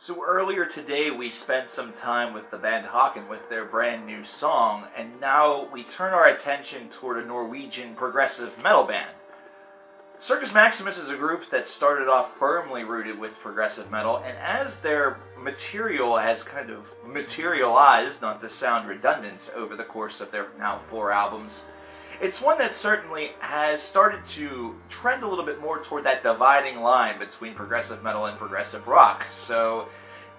So earlier today we spent some time with the band Havoc with their brand new song, and now we turn our attention toward a Norwegian progressive metal band. Circus Maximus is a group that started off firmly rooted with progressive metal, and as their material has kind of materialized, not to sound redundant, over the course of their now 4 albums, it's one that certainly has started to trend a little bit more toward that dividing line between progressive metal and progressive rock. So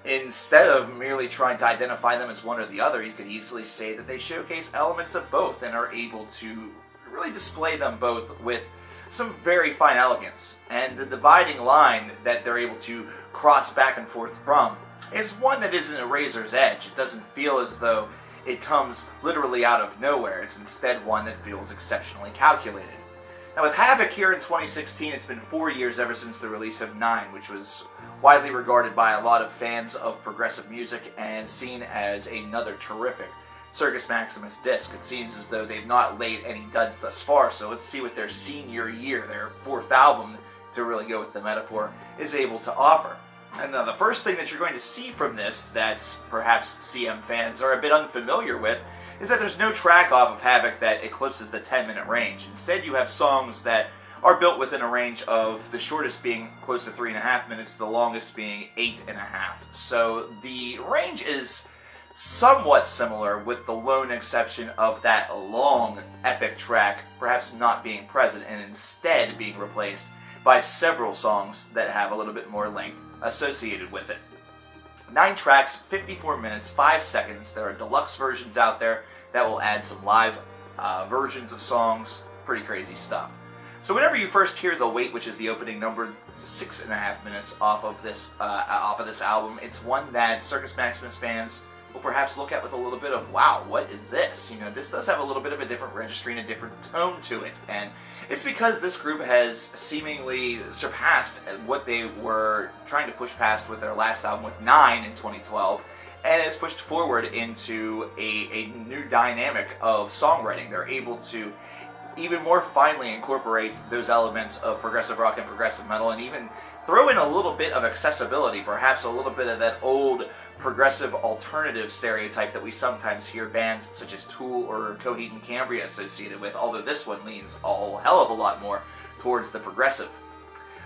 instead of merely trying to identify them as one or the other, you could easily say that they showcase elements of both and are able to really display them both with some very fine elegance. And the dividing line that they're able to cross back and forth from is one that isn't a razor's edge. It doesn't feel as though it comes literally out of nowhere. It's instead one that feels exceptionally calculated. Now with Havoc here in 2016, it's been 4 years ever since the release of 9, which was widely regarded by a lot of fans of progressive music and seen as another terrific Circus Maximus disc. It seems as though they've not laid any duds thus far, so let's see what their senior year, their 4th album, to really go with the metaphor, is able to offer. And now the first thing that you're going to see from this that perhaps CM fans are a bit unfamiliar with is that there's no track off of Havoc that eclipses the 10-minute range. Instead, you have songs that are built within a range of the shortest being close to 3.5 minutes, the longest being 8.5. So the range is somewhat similar, with the lone exception of that long epic track perhaps not being present and instead being replaced by several songs that have a little bit more length associated with it. 9 tracks, 54 minutes, 5 seconds. There are deluxe versions out there that will add some live versions of songs. Pretty crazy stuff. So whenever you first hear The Wait, which is the opening number, 6.5 minutes off of this album, it's one that Circus Maximus fans will perhaps look at with a little bit of, wow, what is this? You know, this does have a little bit of a different registry and a different tone to it. And it's because this group has seemingly surpassed what they were trying to push past with their last album with 9 in 2012, and has pushed forward into a new dynamic of songwriting. They're able to even more finely incorporate those elements of progressive rock and progressive metal, and even throw in a little bit of accessibility, perhaps a little bit of that old progressive alternative stereotype that we sometimes hear bands such as Tool or Coheed and Cambria associated with, although this one leans a whole hell of a lot more towards the progressive.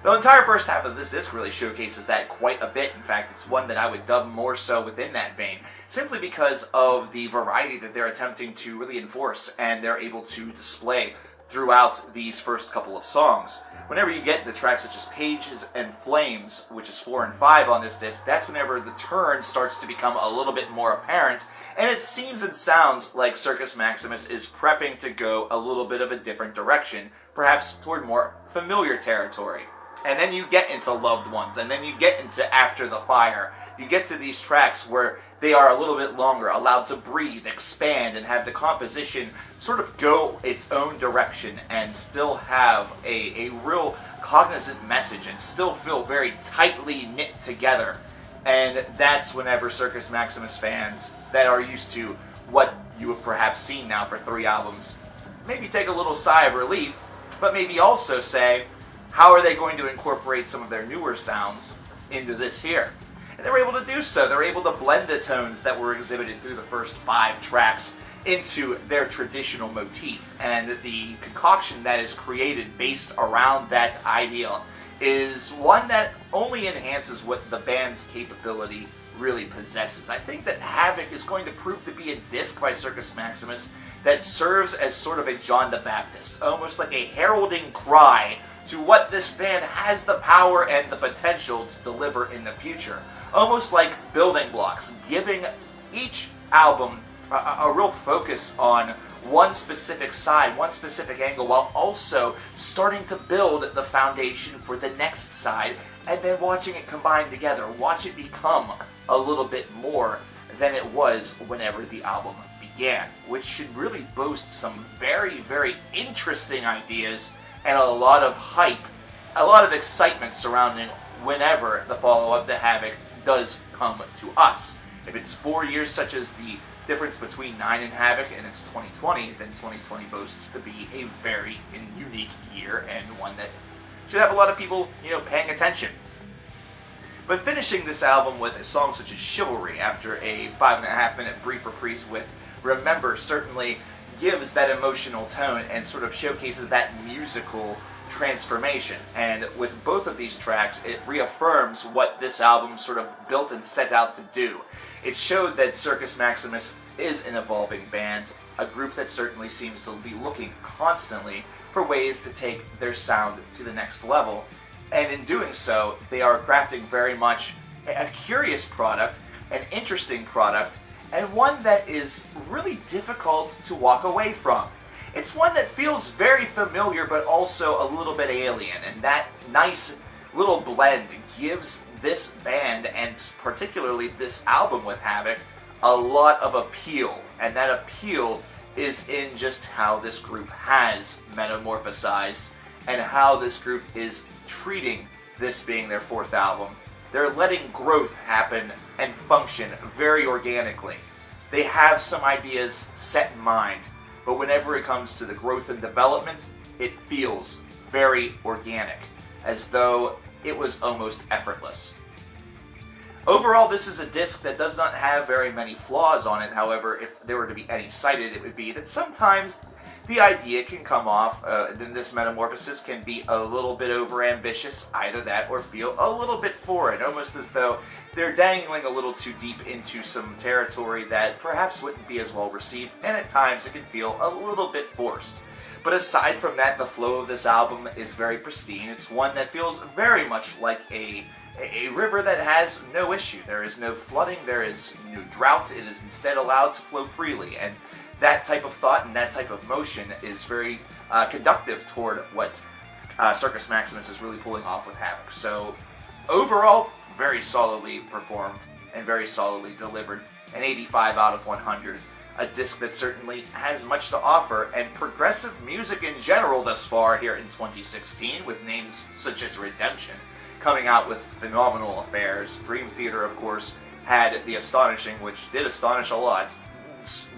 The entire first half of this disc really showcases that quite a bit. In fact, it's one that I would dub more so within that vein, simply because of the variety that they're attempting to really enforce and they're able to display throughout these first couple of songs. Whenever you get the tracks such as Pages and Flames, which is 4 and 5 on this disc, that's whenever the turn starts to become a little bit more apparent, and it seems and sounds like Circus Maximus is prepping to go a little bit of a different direction, perhaps toward more familiar territory. And then you get into Loved Ones, and then you get into After the Fire. You get to these tracks where they are a little bit longer, allowed to breathe, expand, and have the composition sort of go its own direction and still have a real cognizant message and still feel very tightly knit together. And that's whenever Circus Maximus fans that are used to what you have perhaps seen now for 3 albums maybe take a little sigh of relief, but maybe also say, how are they going to incorporate some of their newer sounds into this here? And they were able to do so. They're able to blend the tones that were exhibited through the first 5 tracks into their traditional motif. And the concoction that is created based around that ideal is one that only enhances what the band's capability really possesses. I think that Havoc is going to prove to be a disc by Circus Maximus that serves as sort of a John the Baptist, almost like a heralding cry to what this band has the power and the potential to deliver in the future. Almost like building blocks, giving each album a real focus on one specific side, one specific angle, while also starting to build the foundation for the next side, and then watching it combine together, watch it become a little bit more than it was whenever the album began, which should really boast some very, very interesting ideas and a lot of hype, a lot of excitement surrounding whenever the follow-up to Havoc does come to us. If it's 4 years, such as the difference between 9 and Havoc, and it's 2020, then 2020 boasts to be a very unique year and one that should have a lot of people, paying attention. But finishing this album with a song such as Chivalry after a 5.5-minute brief reprise with Remember certainly gives that emotional tone and sort of showcases that musical transformation. And with both of these tracks, it reaffirms what this album sort of built and set out to do. It showed that Circus Maximus is an evolving band, a group that certainly seems to be looking constantly for ways to take their sound to the next level. And in doing so, they are crafting very much a curious product, an interesting product, and one that is really difficult to walk away from. It's one that feels very familiar but also a little bit alien, and that nice little blend gives this band, and particularly this album with Havoc, a lot of appeal. And that appeal is in just how this group has metamorphosized and how this group is treating this being their fourth album. They're letting growth happen and function very organically. They have some ideas set in mind, but whenever it comes to the growth and development, it feels very organic, as though it was almost effortless. Overall, this is a disc that does not have very many flaws on it. However, if there were to be any cited, it would be that sometimes the idea can come off, then this metamorphosis can be a little bit overambitious, either that or feel a little bit foreign, almost as though they're dangling a little too deep into some territory that perhaps wouldn't be as well received, and at times it can feel a little bit forced. But aside from that, the flow of this album is very pristine. It's one that feels very much like a river that has no issue. There is no flooding, there is no drought, it is instead allowed to flow freely, and that type of thought and that type of motion is very conductive toward what Circus Maximus is really pulling off with Havoc. So overall, very solidly performed and very solidly delivered. An 85 out of 100. A disc that certainly has much to offer, and progressive music in general thus far here in 2016, with names such as Redemption coming out with phenomenal affairs. Dream Theater, of course, had The Astonishing, which did astonish a lot.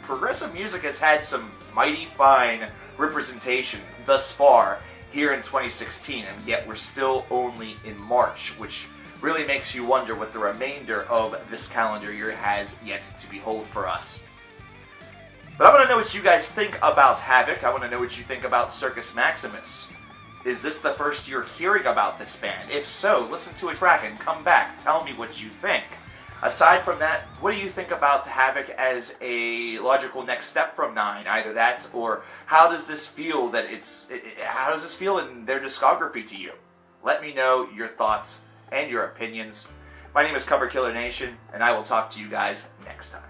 Progressive music has had some mighty fine representation thus far here in 2016, and yet we're still only in March, which really makes you wonder what the remainder of this calendar year has yet to behold for us. But I want to know what you guys think about Havoc. I want to know what you think about Circus Maximus. Is this the first you're hearing about this band? If so, listen to a track and come back. Tell me what you think. Aside from that, what do you think about Havoc as a logical next step from Nine? Either that, or how does this feel how does this feel in their discography to you? Let me know your thoughts and your opinions. My name is Cover Killer Nation, and I will talk to you guys next time.